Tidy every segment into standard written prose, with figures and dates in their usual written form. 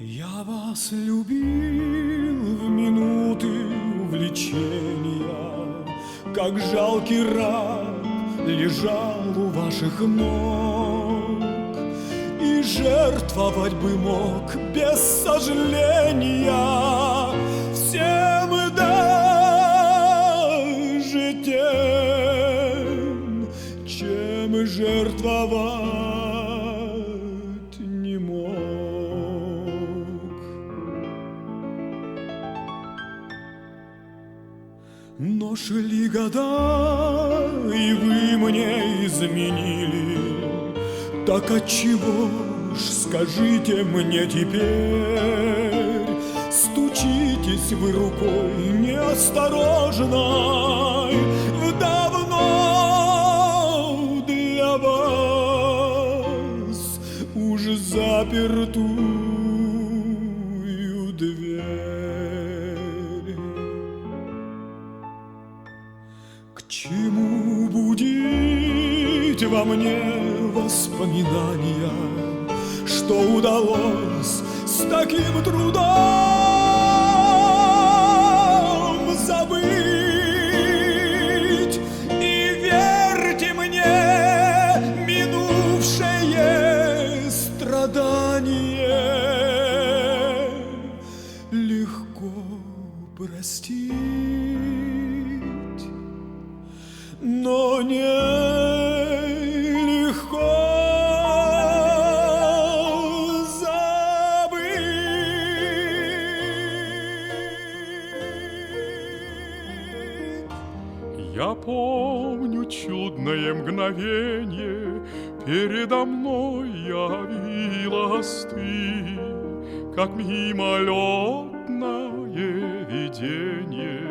Я вас любил в минуты увлечения, как жалкий раб лежал у ваших ног, и жертвовать бы мог без сожаления всем и даже тем, чем жертвовать не мог. Но шли года, и вы мне изменили. Так отчего ж, скажите мне теперь, стучитесь вы рукой неосторожной в давно для вас уж запертую дверь? К чему будить во мне воспоминания, что удалось с таким трудом забыть? И верьте мне, минувшее страдание легко простить, но нелегко забыть. Я помню чудное мгновение, передо мной явилась ты, как мимолетное видение,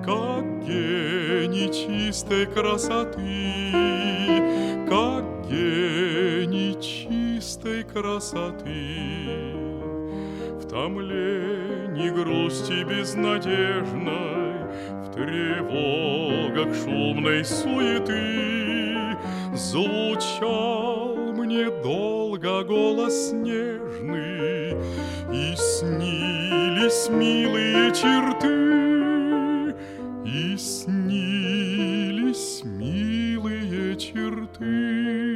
как гений чистой красоты, как гений чистой красоты. В томлении грусти безнадежной, в тревогах шумной суеты звучал мне долго голос нежный, и снились милые черты, и снились милые черты.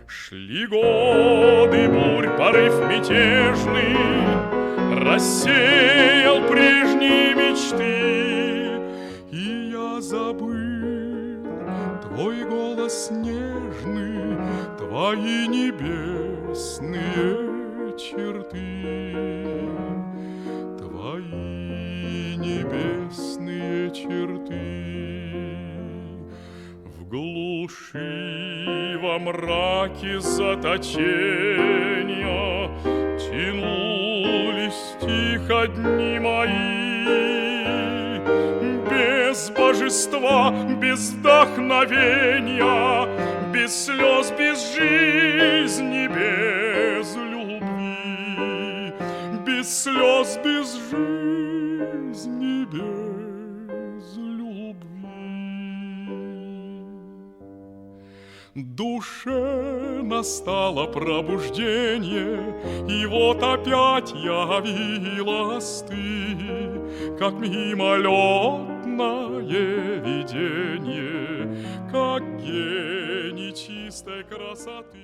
Шли годы, бурь, порыв мятежный рассеял прежние мечты, и я забыл твой голос нежный, твои небесные черты, твои небесные черты. В глуши, во мраке заточения тянулись тихо дни мои, без божества, без вдохновения, без слез, без жизни, без любви, без слез, без жизни, без любви. Душе настало пробуждение, и вот опять явилась ты, как мимолетное видение, как гений чистой красоты.